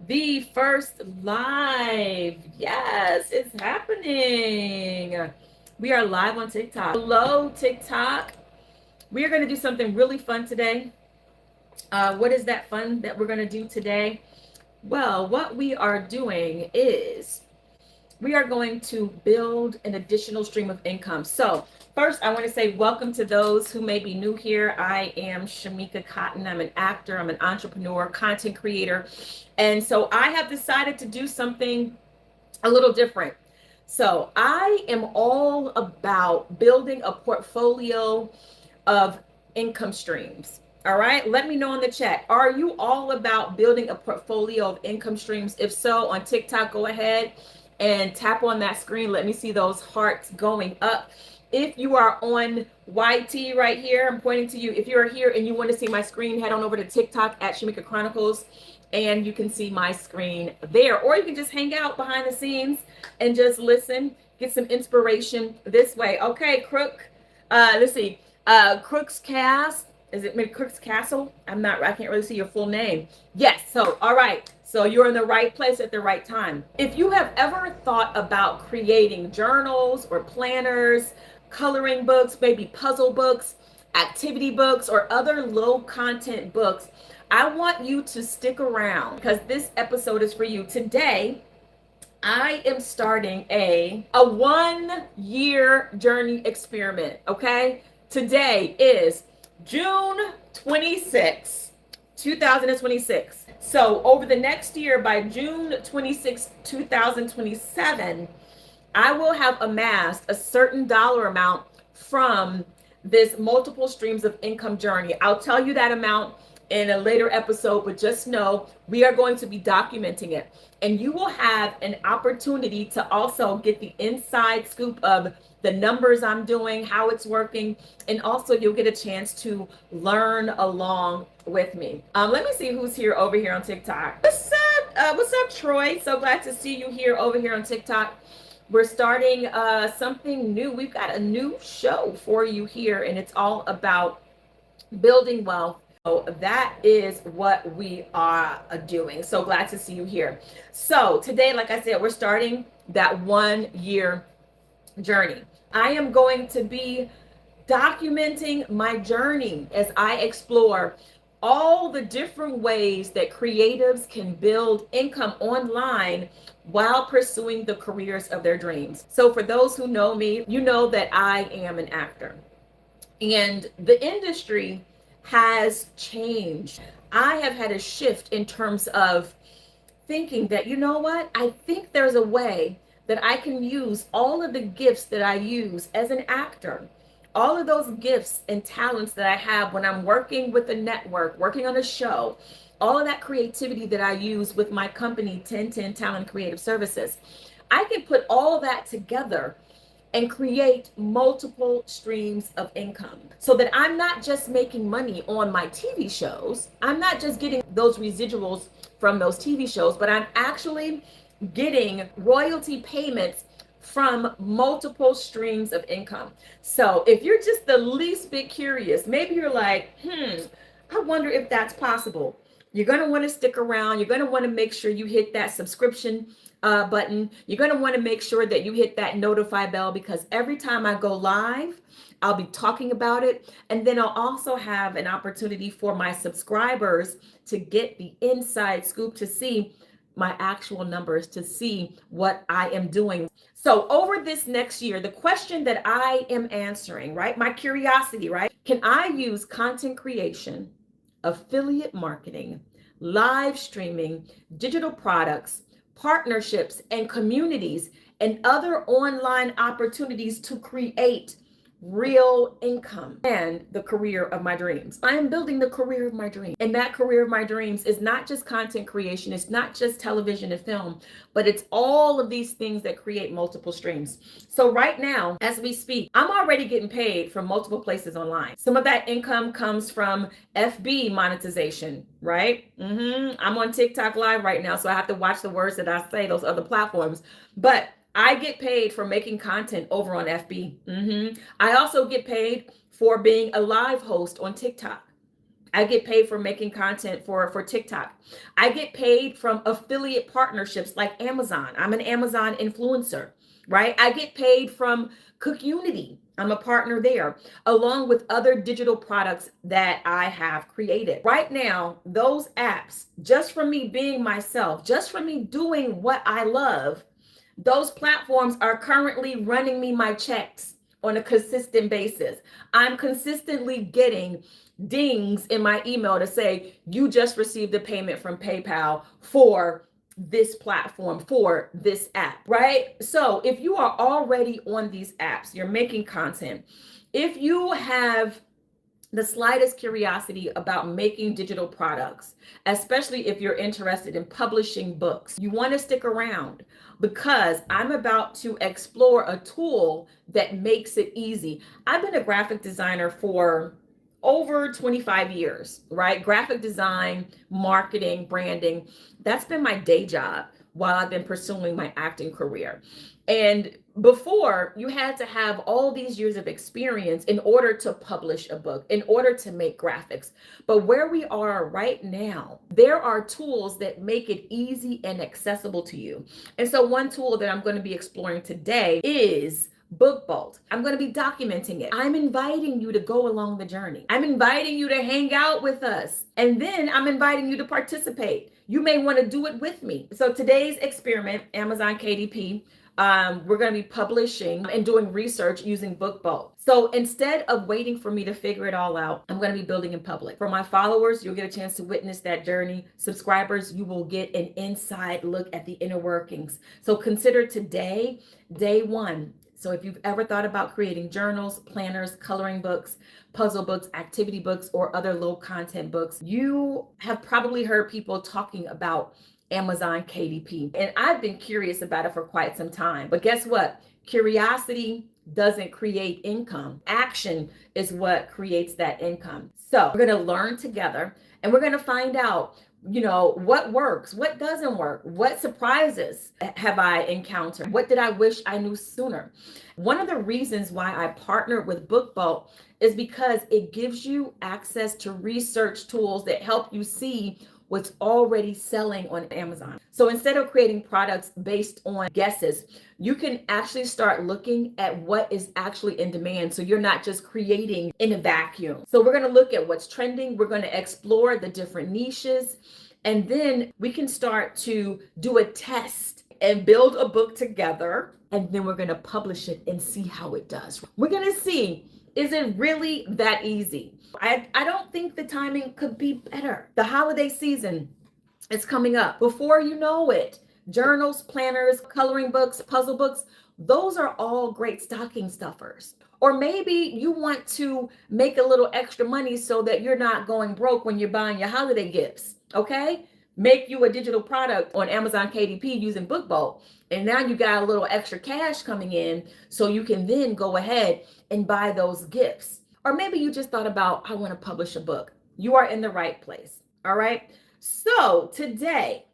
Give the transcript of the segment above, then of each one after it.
The first live. Yes, it's happening. We are live on TikTok. Hello, TikTok. We are going to do something really fun today. What is that fun that we're going to do today? Well, what we are doing is we are going to build an additional stream of income. So, first, I want to say welcome to those who may be new here. I am Shamika Cotton. I'm an actor, I'm an entrepreneur, content creator. And so, I have decided to do something a little different. So, I am all about building a portfolio of income streams. All right, let me know in the chat. Are you all about building a portfolio of income streams? If so, on TikTok, go ahead and tap on that screen. Let me see those hearts going up. If you are on YT right here, I'm pointing to you. If you're here and you want to see my screen, head on over to TikTok at Shamika Chronicles and you can see my screen there. Or you can just hang out behind the scenes and just listen, get some inspiration this way. Okay, Crook. Let's see. Crook's Cast. Is it maybe Crook's Castle? I can't really see your full name. Yes. So, all right. So you're in the right place at the right time. If you have ever thought about creating journals or planners, coloring books, maybe puzzle books, activity books, or other low content books, I want you to stick around because this episode is for you. Today, I am starting a 1 year journey experiment. Okay. Today is June 26, 2026. So over the next year, by June 26, 2027, I will have amassed a certain dollar amount from this multiple streams of income journey. I'll tell you that amount in a later episode, but just know we are going to be documenting it. And you will have an opportunity to also get the inside scoop of the numbers I'm doing, how it's working, and also you'll get a chance to learn along with me. Let me see who's here over here on TikTok. What's up, Troy? So glad to see you here over here on TikTok. We're starting something new. We've got a new show for you here, and it's all about building wealth. So that is what we are doing. So glad to see you here. So today, like I said, we're starting that 1 year journey. I am going to be documenting my journey as I explore all the different ways that creatives can build income online while pursuing the careers of their dreams. So for those who know me, you know that I am an actor and the industry has changed. I have had a shift in terms of thinking that, you know what, I think there's a way that I can use all of the gifts that I use as an actor, all of those gifts and talents that I have when I'm working with a network, working on a show, all of that creativity that I use with my company, 1010 Talent Creative Services. I can put all that together and create multiple streams of income so that I'm not just making money on my TV shows. I'm not just getting those residuals from those TV shows, but I'm actually getting royalty payments from multiple streams of income. So if you're just the least bit curious, maybe you're like, I wonder if that's possible. You're going to want to stick around. You're going to want to make sure you hit that subscription button. You're going to want to make sure that you hit that notify bell because every time I go live, I'll be talking about it. And then I'll also have an opportunity for my subscribers to get the inside scoop to see my actual numbers, to see what I am doing. So over this next year, the question that I am answering, right? My curiosity, right? Can I use content creation, affiliate marketing, live streaming, digital products, partnerships, and communities and other online opportunities to create real income and the career of my dreams? I am building the career of my dreams. And that career of my dreams is not just content creation. It's not just television and film, but it's all of these things that create multiple streams. So right now, as we speak, I'm already getting paid from multiple places online. Some of that income comes from FB monetization, right? I'm on TikTok live right now, so I have to watch the words that I say, those other platforms. But I get paid for making content over on FB. I also get paid for being a live host on TikTok. I get paid for making content for TikTok. I get paid from affiliate partnerships like Amazon. I'm an Amazon influencer, right? I get paid from Cook Unity. I'm a partner there, along with other digital products that I have created. Right now, those apps, just from me being myself, just from me doing what I love, those platforms are currently running me my checks on a consistent basis. I'm consistently getting dings in my email to say, you just received a payment from PayPal for this platform, for this app, right? So if you are already on these apps, you're making content, if you have the slightest curiosity about making digital products, especially if you're interested in publishing books, you want to stick around because I'm about to explore a tool that makes it easy. I've been a graphic designer for over 25 years, right? Graphic design, marketing, branding, that's been my day job while I've been pursuing my acting career. And before, you had to have all these years of experience in order to publish a book, in order to make graphics. But where we are right now, there are tools that make it easy and accessible to you. And so one tool that I'm going to be exploring today is BookBolt. I'm going to be documenting it. I'm inviting you to go along the journey. I'm inviting you to hang out with us. And then I'm inviting you to participate. You may want to do it with me. So today's experiment, Amazon KDP, we're going to be publishing and doing research using BookBolt. So instead of waiting for me to figure it all out, I'm going to be building in public. For my followers, you'll get a chance to witness that journey. Subscribers, you will get an inside look at the inner workings. So consider today, day one. So if you've ever thought about creating journals, planners, coloring books, puzzle books, activity books, or other low content books, you have probably heard people talking about Amazon KDP. And I've been curious about it for quite some time. But guess what? Curiosity doesn't create income. Action is what creates that income. So we're going to learn together and we're going to find out, what works, what doesn't work, what surprises have I encountered, what did I wish I knew sooner. One of the reasons why I partnered with BookBolt is because it gives you access to research tools that help you see what's already selling on Amazon. So instead of creating products based on guesses, you can actually start looking at what is actually in demand. So you're not just creating in a vacuum. So we're going to look at what's trending. We're going to explore the different niches. And then we can start to do a test and build a book together. And then we're going to publish it and see how it does. We're going to see, is it really that easy? I don't think the timing could be better. The holiday season is coming up. Before you know it, journals, planners, coloring books, puzzle books, those are all great stocking stuffers. Or maybe you want to make a little extra money so that you're not going broke when you're buying your holiday gifts, okay? Make you a digital product on Amazon KDP using BookBolt. And now you got a little extra cash coming in so you can then go ahead and buy those gifts. Or maybe you just thought about, I want to publish a book. You are in the right place. All right. So today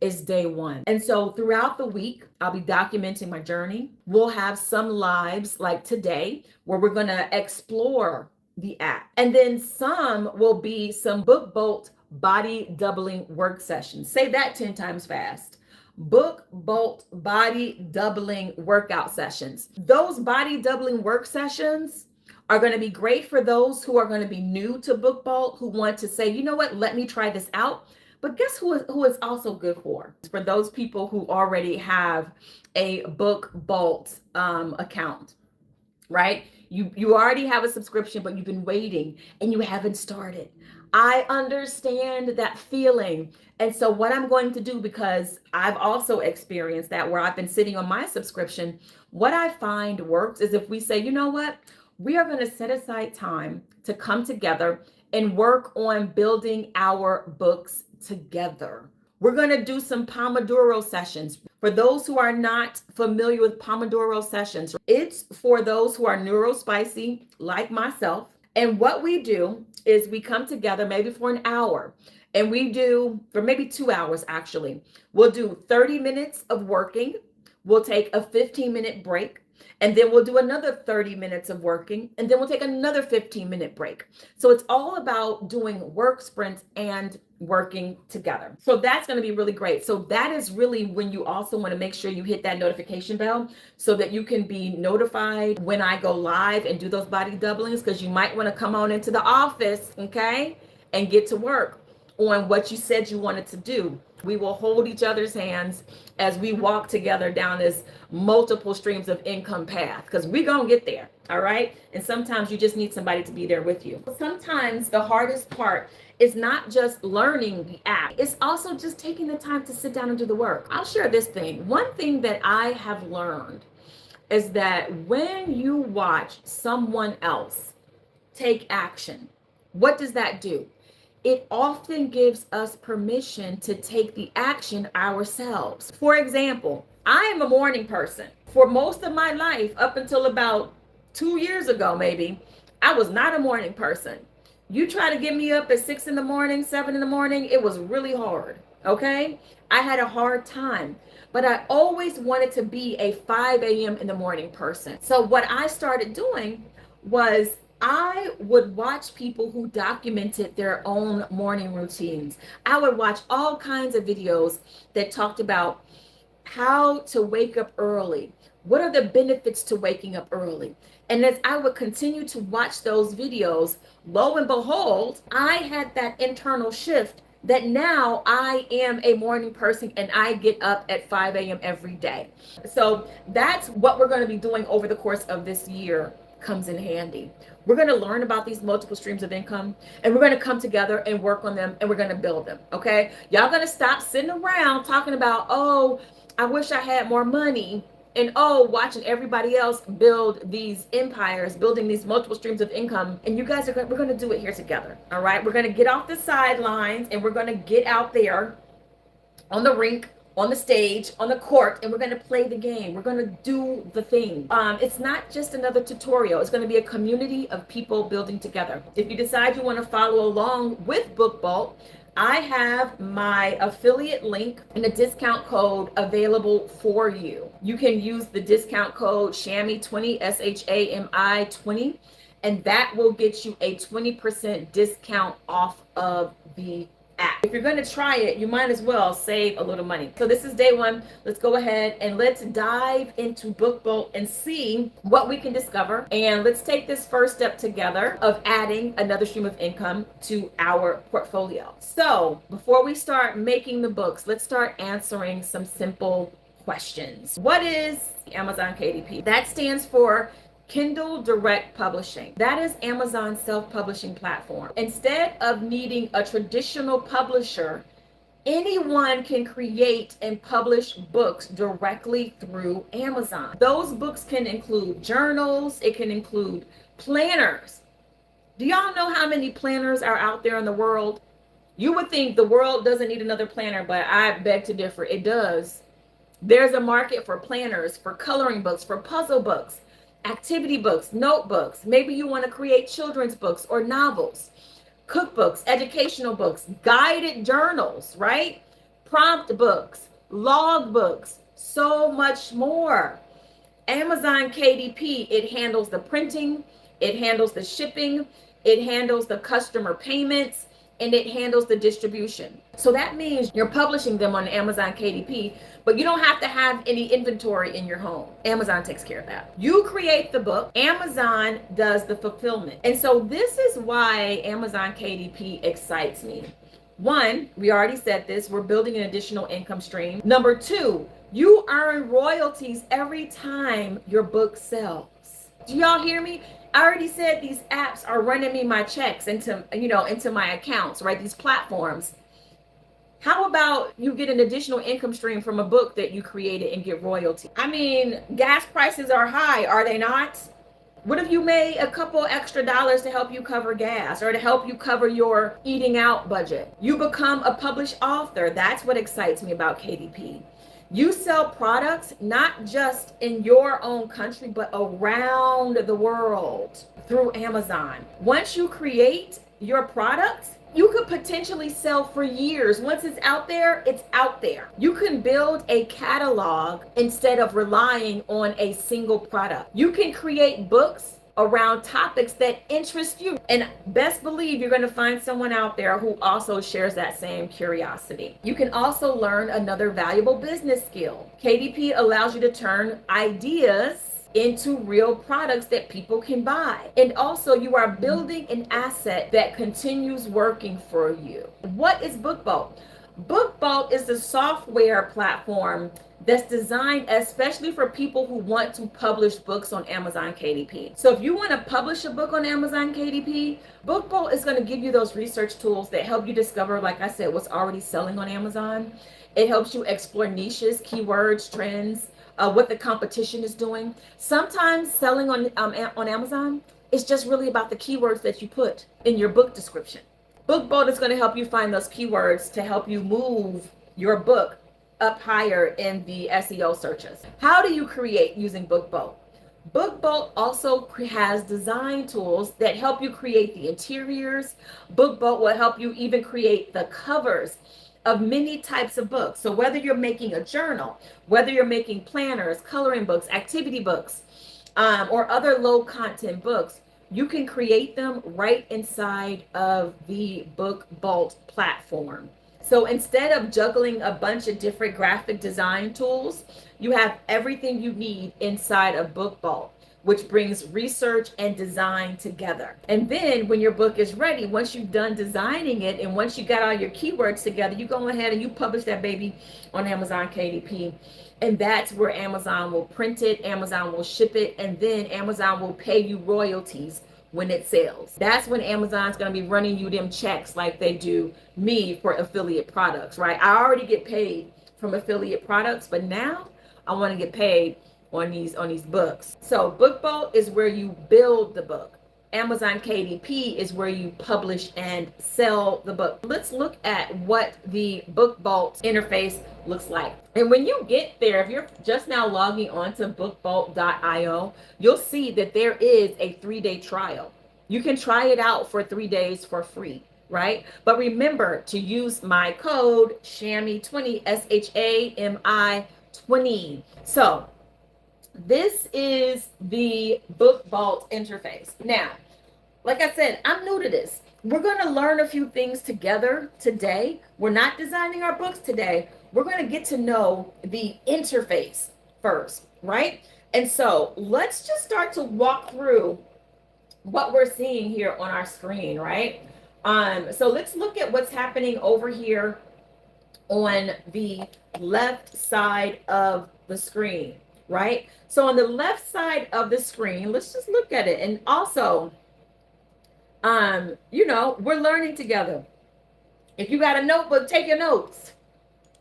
is day one. And so throughout the week, I'll be documenting my journey. We'll have some lives like today where we're going to explore the app. And then some will be some BookBolt body doubling work sessions. Say that 10 times fast. BookBolt body doubling workout sessions. Those body doubling work sessions are going to be great for those who are going to be new to BookBolt, who want to say, you know what, let me try this out. But guess who is also good for? For those people who already have a BookBolt account, right? You already have a subscription, but you've been waiting and you haven't started. I understand that feeling. And so what I'm going to do, because I've also experienced that where I've been sitting on my subscription, what I find works is if we say, you know what, we are going to set aside time to come together and work on building our books together. We're going to do some Pomodoro sessions. For those who are not familiar with Pomodoro sessions, it's for those who are neurospicy like myself. And what we do is we come together maybe for an hour, and we do for maybe 2 hours actually. We'll do 30 minutes of working. We'll take a 15-minute break. And then we'll do another 30 minutes of working, and then we'll take another 15-minute break. So it's all about doing work sprints and working together. So that's going to be really great. So that is really when you also want to make sure you hit that notification bell so that you can be notified when I go live and do those body doublings, because you might want to come on into the office, okay, and get to work on what you said you wanted to do. We will hold each other's hands as we walk together down this multiple streams of income path, because we're going to get there. All right. And sometimes you just need somebody to be there with you. Sometimes the hardest part is not just learning the app. It's also just taking the time to sit down and do the work. I'll share this thing. One thing that I have learned is that when you watch someone else take action, what does that do? It often gives us permission to take the action ourselves. For example, I am a morning person. For most of my life, up until about 2 years ago, maybe, I was not a morning person. You try to get me up at 6 in the morning, 7 in the morning, it was really hard, okay? I had a hard time, but I always wanted to be a 5 a.m. in the morning person. So what I started doing was I would watch people who documented their own morning routines. I would watch all kinds of videos that talked about how to wake up early. What are the benefits to waking up early? And as I would continue to watch those videos, lo and behold, I had that internal shift that now I am a morning person and I get up at 5 a.m. every day. So that's what we're going to be doing over the course of this year. Comes in handy. We're going to learn about these multiple streams of income, and we're going to come together and work on them, and we're going to build them. Okay. Y'all going to stop sitting around talking about, oh, I wish I had more money, and oh, watching everybody else build these empires, building these multiple streams of income. And you guys we're going to do it here together. All right. We're going to get off the sidelines and we're going to get out there on the rink, on the stage, on the court, and we're going to play the game. We're going to do the thing. It's not just another tutorial. It's going to be a community of people building together. If you decide you want to follow along with Book Vault, I have my affiliate link and a discount code available for you. You can use the discount code SHAMI20, SHAMI20, and that will get you a 20% discount off of the app. If you're going to try it, you might as well save a little money. So this is day one. Let's go ahead and let's dive into Book Vault and see what we can discover. And let's take this first step together of adding another stream of income to our portfolio. So before we start making the books, let's start answering some simple questions. What is Amazon KDP? That stands for Kindle Direct Publishing. That is Amazon's self-publishing platform. Instead of needing a traditional publisher, anyone can create and publish books directly through Amazon. Those books can include journals, it can include planners. Do y'all know how many planners are out there in the world? You would think the world doesn't need another planner, but I beg to differ. It does. There's a market for planners, for coloring books, for puzzle books, activity books, notebooks. Maybe you want to create children's books or novels, cookbooks, educational books, guided journals, right? Prompt books, log books, so much more. Amazon KDP, it handles the printing, it handles the shipping, it handles the customer payments, and it handles the distribution. So that means you're publishing them on Amazon KDP, but you don't have to have any inventory in your home. Amazon takes care of that. You create the book, Amazon does the fulfillment. And so this is why Amazon KDP excites me. One, we already said this, we're building an additional income stream. Number two, you earn royalties every time your book sells. Do y'all hear me? I already said these apps are running me my checks into my accounts, right? These platforms. How about you get an additional income stream from a book that you created and get royalty? I mean, gas prices are high, are they not? What if you made a couple extra dollars to help you cover gas or to help you cover your eating out budget? You become a published author. That's what excites me about KDP. You sell products not just in your own country, but around the world through Amazon. Once you create your products, you could potentially sell for years. Once it's out there, it's out there. You can build a catalog instead of relying on a single product. You can create books around topics that interest you. And best believe you're going to find someone out there who also shares that same curiosity. You can also learn another valuable business skill. KDP allows you to turn ideas into real products that people can buy. And also you are building an asset that continues working for you. What is BookBolt? BookBolt is the software platform that's designed especially for people who want to publish books on Amazon KDP. So if you want to publish a book on Amazon KDP, BookBolt is going to give you those research tools that help you discover, like I said, what's already selling on Amazon. It helps you explore niches, keywords, trends, what the competition is doing. Sometimes selling on Amazon is just really about the keywords that you put in your book description. BookBolt is going to help you find those keywords to help you move your book up higher in the SEO searches. How do you create using BookBolt? BookBolt also has design tools that help you create the interiors. BookBolt will help you even create the covers of many types of books. So whether you're making a journal, whether you're making planners, coloring books, activity books, or other low content books, you can create them right inside of the BookBolt platform. So instead of juggling a bunch of different graphic design tools, you have everything you need inside of BookBolt, which brings research and design together. And then when your book is ready, once you've done designing it and once you got all your keywords together, you go ahead and you publish that baby on Amazon KDP. And that's where Amazon will print it, Amazon will ship it, and then Amazon will pay you royalties when it sells. That's when Amazon's going to be running you them checks like they do me for affiliate products, right? I already get paid from affiliate products, but now I want to get paid on these books. So BookBolt is where you build the book. Amazon KDP is where you publish and sell the book. Let's look at what the BookBolt interface looks like. And when you get there, if you're just now logging on to bookbolt.io, you'll see that there is a 3-day trial. You can try it out for 3 days for free, right? But remember to use my code SHAMI20, SHAMI 20. So this is the BookBolt interface. Now, like I said, I'm new to this. We're going to learn a few things together today. We're not designing our books today. We're going to get to know the interface first, right? And so let's just start to walk through what we're seeing here on our screen, right? So let's look at what's happening over here on the left side of the screen, right? So on the left side of the screen, let's just look at it. And also, we're learning together. If you got a notebook, take your notes.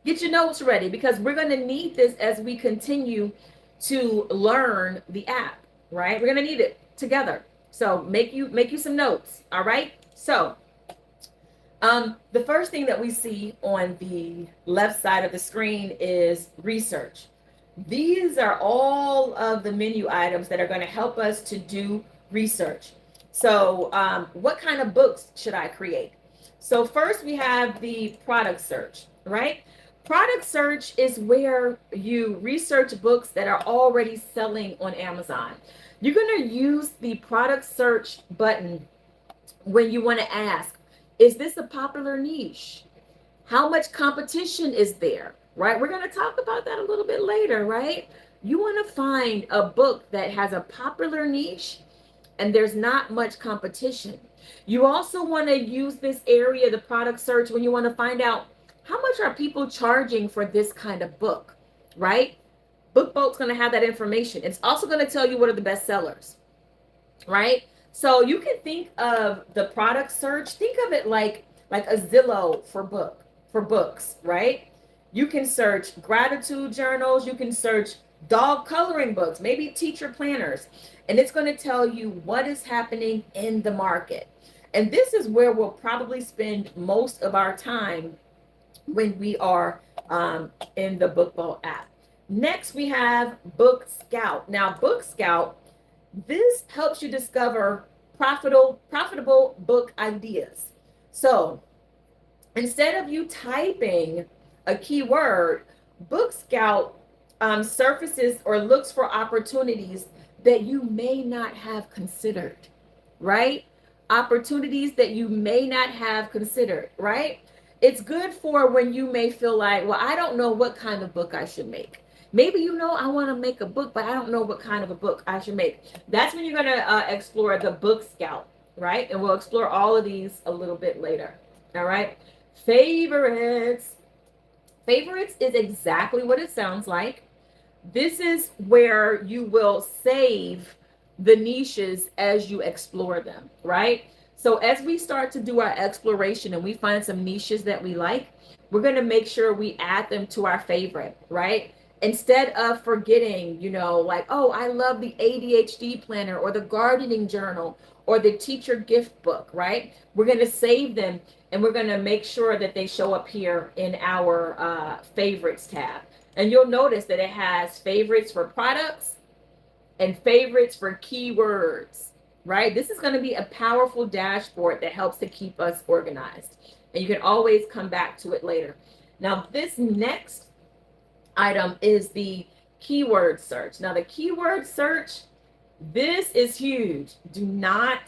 Get your notes ready because we're going to need this as we continue to learn the app, right? We're going to need it together. So make you some notes, all right? So the first thing that we see on the left side of the screen is research. These are all of the menu items that are going to help us to do research. So what kind of books should I create? So first we have the product search, right? Product search is where you research books that are already selling on Amazon. You're going to use the product search button when you want to ask, is this a popular niche? How much competition is there? Right? We're going to talk about that a little bit later, right? You want to find a book that has a popular niche and there's not much competition. You also want to use this area, the product search, when you want to find out how much are people charging for this kind of book, right? BookBolt's going to have that information. It's also going to tell you what are the best sellers, right? So you can think of the product search, think of it like a Zillow for books, right? You can search gratitude journals. You can search dog coloring books, maybe teacher planners. And it's going to tell you what is happening in the market. And this is where we'll probably spend most of our time when we are in the BookBolt app. Next, we have Book Scout. Now, Book Scout, this helps you discover profitable book ideas. So instead of you typing a keyword, Book Scout surfaces or looks for opportunities that you may not have considered, right? Opportunities that you may not have considered, right? It's good for when you may feel like, well, I don't know what kind of book I should make. Maybe you know I want to make a book, but I don't know what kind of a book I should make. That's when you're going to explore the Book Scout, right? And we'll explore all of these a little bit later. All right. Favorites. Favorites is exactly what it sounds like. This is where you will save the niches as you explore them, right? So as we start to do our exploration and we find some niches that we like, we're going to make sure we add them to our favorite, right? Instead of forgetting, like, oh, I love the ADHD planner or the gardening journal or the teacher gift book, right? We're going to save them and we're going to make sure that they show up here in our favorites tab. And you'll notice that it has favorites for products and favorites for keywords, right? This is going to be a powerful dashboard that helps to keep us organized. And you can always come back to it later. Now, this next item is the keyword search. Now, the keyword search, this is huge. We're not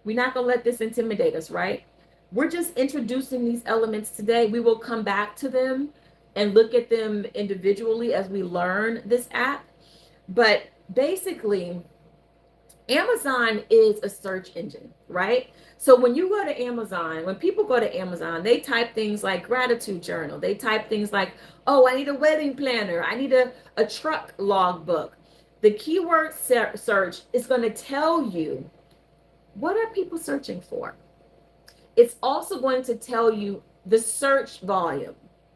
going to let this intimidate us, right? We're just introducing these elements today. We will come back to them and look at them individually as we learn this app. But basically, Amazon is a search engine, right? So when you go to Amazon, when people go to Amazon, they type things like gratitude journal. They type things like, oh, I need a wedding planner. I need a truck logbook. The keyword search is going to tell you, what are people searching for? It's also going to tell you the search volume,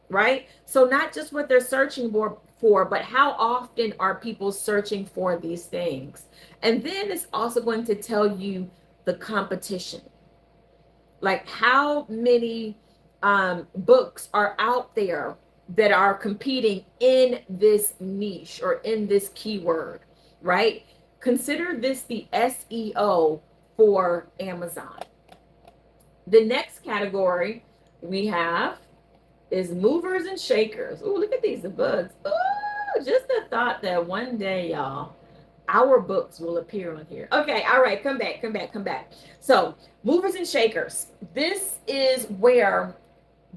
right? So not just what they're searching for, but how often are people searching for these things? And then it's also going to tell you the competition, like how many books are out there that are competing in this niche or in this keyword, right? Consider this the SEO for Amazon. The next category we have is movers and shakers. Oh, look at these books. Oh, just the thought that one day, y'all, our books will appear on here. Okay, all right, come back. So, movers and shakers. This is where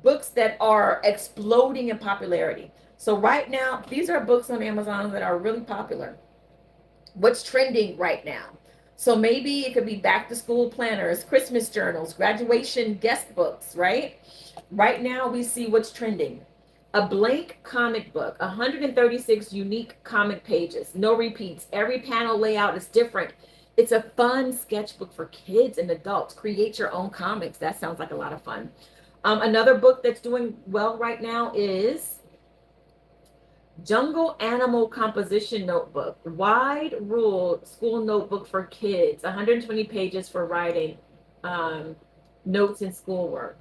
books that are exploding in popularity. So right now, these are books on Amazon that are really popular. What's trending right now? So maybe it could be back to school planners, Christmas journals, graduation guest books, right? Right now we see what's trending. A blank comic book, 136 unique comic pages, no repeats. Every panel layout is different. It's a fun sketchbook for kids and adults. Create your own comics. That sounds like a lot of fun. Another book that's doing well right now is Jungle Animal Composition Notebook, wide ruled school notebook for kids, 120 pages for writing notes and schoolwork.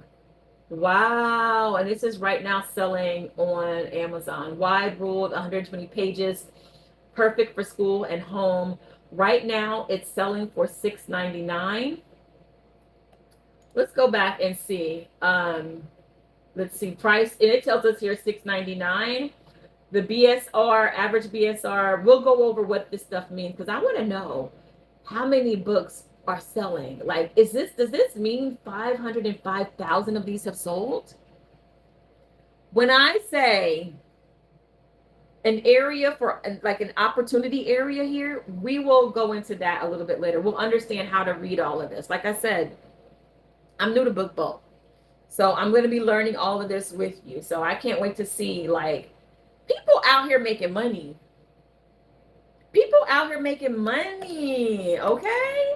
Wow. And this is right now selling on Amazon. Wide ruled, 120 pages, perfect for school and home. Right now it's selling for $6.99. Let's go back and see. Let's see, price, and it tells us here $6.99. The BSR, average BSR, we'll go over what this stuff means because I want to know how many books are selling. Like, does this mean 505,000 of these have sold? When I say an area for like an opportunity area here, we will go into that a little bit later. We'll understand how to read all of this. Like I said, I'm new to Book Bolt. So I'm going to be learning all of this with you. So I can't wait to see, like, people out here making money. People out here making money. Okay,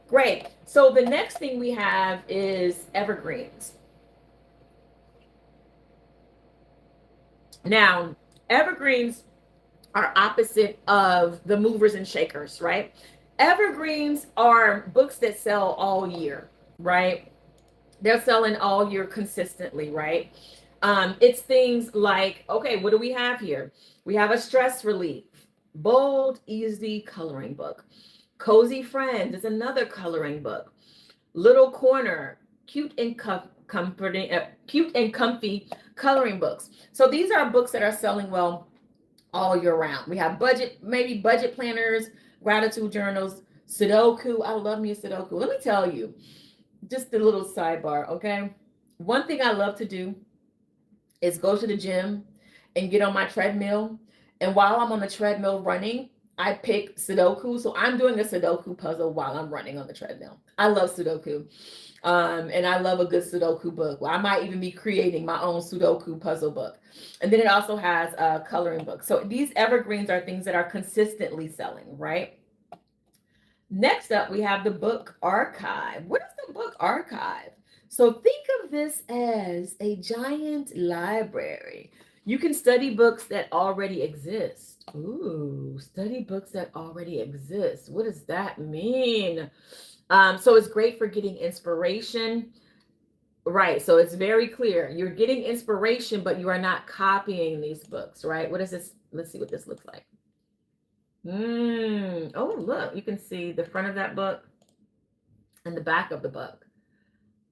great. So the next thing we have is evergreens. Now, evergreens are opposite of the movers and shakers, right? Evergreens are books that sell all year, right? They're selling all year consistently, right? It's things like, okay, what do we have here? We have a stress relief, bold, easy coloring book. Cozy Friends is another coloring book. Little Corner, cute and comforting, cute and comfy coloring books. So these are books that are selling well all year round. We have maybe budget planners, gratitude journals, Sudoku. I love me a Sudoku. Let me tell you, just a little sidebar, okay? One thing I love to do is go to the gym and get on my treadmill. And while I'm on the treadmill running, I pick Sudoku. So I'm doing a Sudoku puzzle while I'm running on the treadmill. I love Sudoku. And I love a good Sudoku book. Well, I might even be creating my own Sudoku puzzle book. And then it also has a coloring book. So these evergreens are things that are consistently selling, right? Next up, we have the book archive. What is the book archive? So think of this as a giant library. You can study books that already exist. Ooh, study books that already exist. What does that mean? So it's great for getting inspiration. Right. So it's very clear. You're getting inspiration, but you are not copying these books, right? What is this? Let's see what this looks like. Oh, look, you can see the front of that book and the back of the book.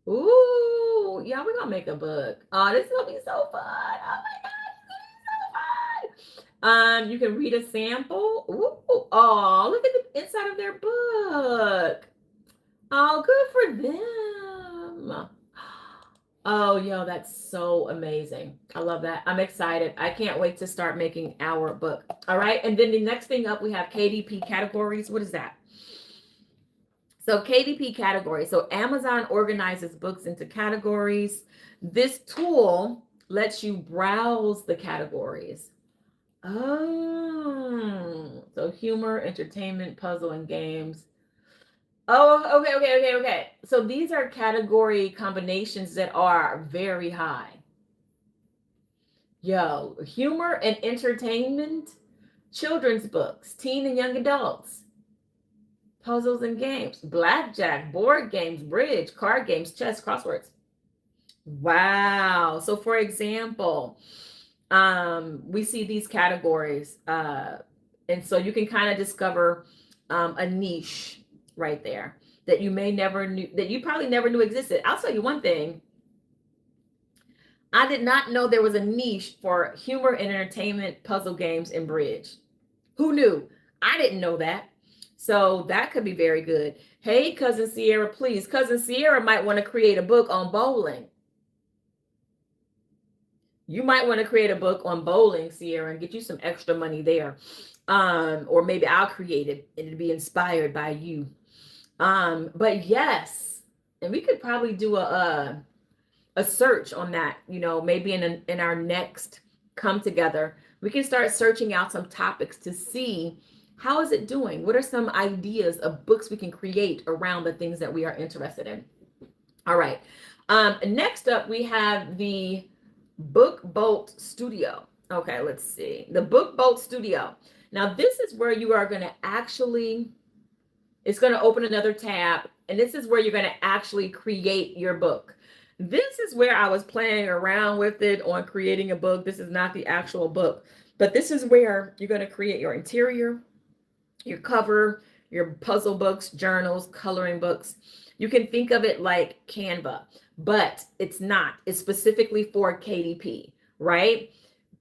Ooh, yeah, we're gonna make a book. Oh, this is gonna be so fun. Oh my God, it's gonna be so fun. You can read a sample. Ooh, oh, look at the inside of their book. Oh, good for them. Oh, yo, that's so amazing. I love that. I'm excited. I can't wait to start making our book. All right. And then the next thing up, we have KDP categories. What is that? So KDP categories. So Amazon organizes books into categories. This tool lets you browse the categories. Oh, so humor, entertainment, puzzle, and games. Oh, okay. So these are category combinations that are very high. Yo, humor and entertainment, children's books, teen and young adults, puzzles and games, blackjack, board games, bridge, card games, chess, crosswords. Wow. So for example, we see these categories, and so you can kind of discover a niche right there that you probably never knew existed. I'll tell you one thing. I did not know there was a niche for humor and entertainment, puzzle games, and bridge. Who knew? I didn't know that. So that could be very good. Hey, Cousin Sierra, please. Cousin Sierra might want to create a book on bowling. You might want to create a book on bowling, Sierra, and get you some extra money there. Or maybe I'll create it and it'll be inspired by you. But yes, and we could probably do a search on that, maybe in our next come together, we can start searching out some topics to see how is it doing? What are some ideas of books we can create around the things that we are interested in? All right. Next up, we have the Book Bolt Studio. Okay, let's see. The Book Bolt Studio. Now, this is where you are going to it's going to open another tab, and this is where you're going to actually create your book. This is where I was playing around with it on creating a book. This is not the actual book, but this is where you're going to create your interior, your cover, your puzzle books, journals, coloring books. You can think of it like Canva, but it's not. It's specifically for KDP, right?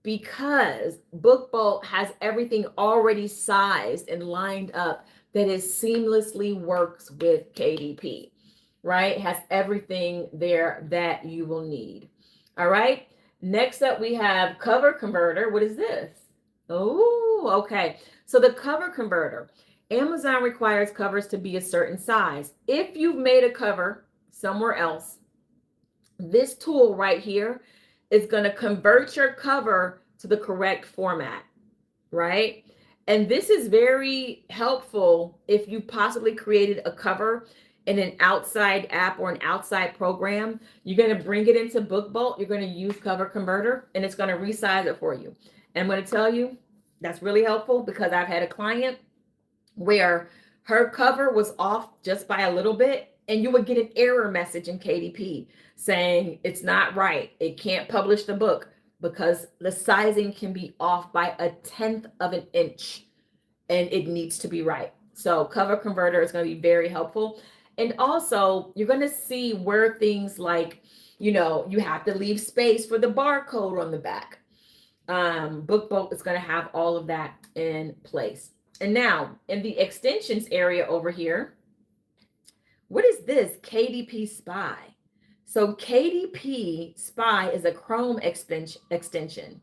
Because BookBolt has everything already sized and lined up that it seamlessly works with KDP, right? It has everything there that you will need. All right. Next up, we have Cover Converter. What is this? Oh, okay. So the Cover Converter, Amazon requires covers to be a certain size. If you've made a cover somewhere else, this tool right here is going to convert your cover to the correct format, right? And this is very helpful if you possibly created a cover in an outside app or an outside program. You're going to bring it into BookBolt. You're going to use Cover Converter, and it's going to resize it for you. And I'm going to tell you, that's really helpful because I've had a client where her cover was off just by a little bit, and you would get an error message in KDP saying it's not right. It can't publish the book because the sizing can be off by 1/10 of an inch, and it needs to be right. So Cover Converter is going to be very helpful. And also, you're going to see where things like, You have to leave space for the barcode on the back. BookBolt is going to have all of that in place. And now in the extensions area over here, what is this? KDP Spy. So KDP Spy is a Chrome extension.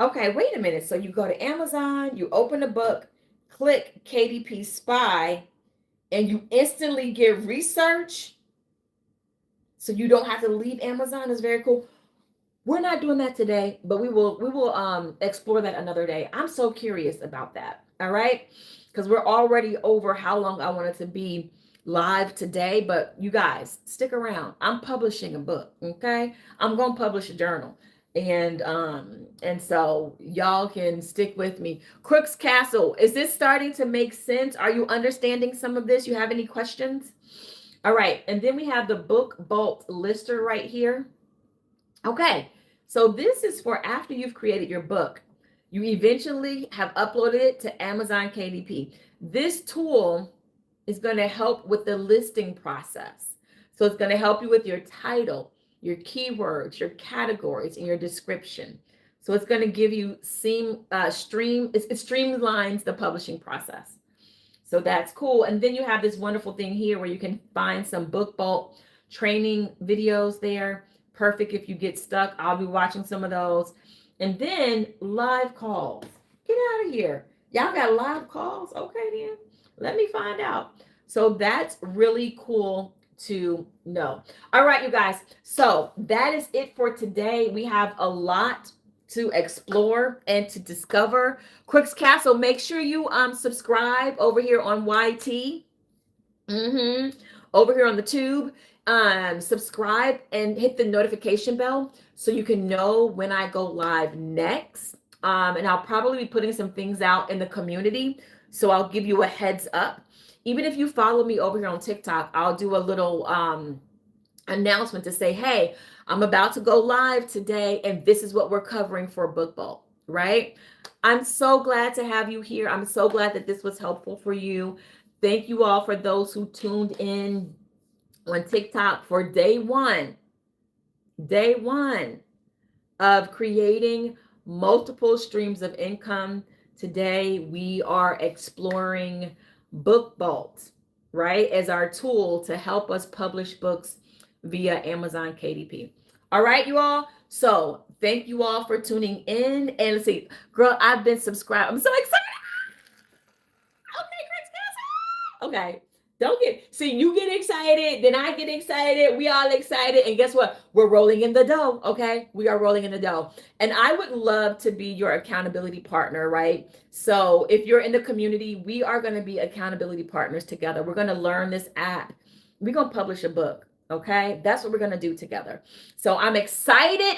Okay, wait a minute. So you go to Amazon, you open a book, click KDP Spy, and you instantly get research. So you don't have to leave Amazon. It's very cool. We're not doing that today, but we will explore that another day. I'm so curious about that. All right. Because we're already over how long I wanted to be live today, but you guys stick around. I'm publishing a book. Okay. I'm going to publish a journal. And so y'all can stick with me. Crook's Castle, is this starting to make sense? Are you understanding some of this? You have any questions? All right. And then we have the BookBolt lister right here. Okay, so this is for after you've created your book. You eventually have uploaded it to Amazon KDP. This tool is going to help with the listing process. So it's going to help you with your title, your keywords, your categories, and your description. So it's going to give you it streamlines the publishing process. So that's cool. And then you have this wonderful thing here where you can find some BookBolt training videos there. Perfect if you get stuck. I'll be watching some of those. And then live calls. Get out of here. Y'all got live calls? Okay, then. Let me find out. So that's really cool to know. All right, you guys. So that is it for today. We have a lot to explore and to discover. Crook's Castle, make sure you subscribe over here on YT. Over here on the tube. Subscribe and hit the notification bell so you can know when I go live next. And I'll probably be putting some things out in the community. So I'll give you a heads up. Even if you follow me over here on TikTok, I'll do a little announcement to say, hey, I'm about to go live today, and this is what we're covering for BookBolt, right? I'm so glad to have you here. I'm so glad that this was helpful for you. Thank you all for those who tuned in on TikTok for day one of creating multiple streams of income. Today, we are exploring BookBolt, right, as our tool to help us publish books via Amazon KDP. All right, you all. So thank you all for tuning in. And let's see, girl, I've been subscribed. I'm so excited. Okay. You get excited, then I get excited, we all excited, and guess what? We're rolling in the dough, okay? We are rolling in the dough. And I would love to be your accountability partner, right? So if you're in the community, we are going to be accountability partners together. We're going to learn this app. We're going to publish a book, okay? That's what we're going to do together. So I'm excited.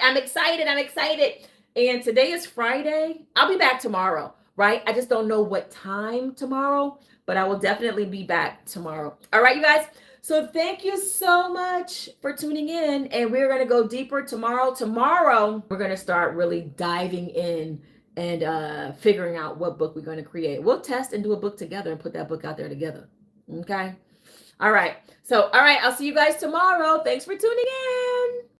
And today is Friday. I'll be back tomorrow, right? I just don't know what time tomorrow, but I will definitely be back tomorrow. All right, you guys. So thank you so much for tuning in. And we're going to go deeper tomorrow. Tomorrow, we're going to start really diving in and figuring out what book we're going to create. We'll test and do a book together and put that book out there together. Okay. All right. So, all right. I'll see you guys tomorrow. Thanks for tuning in.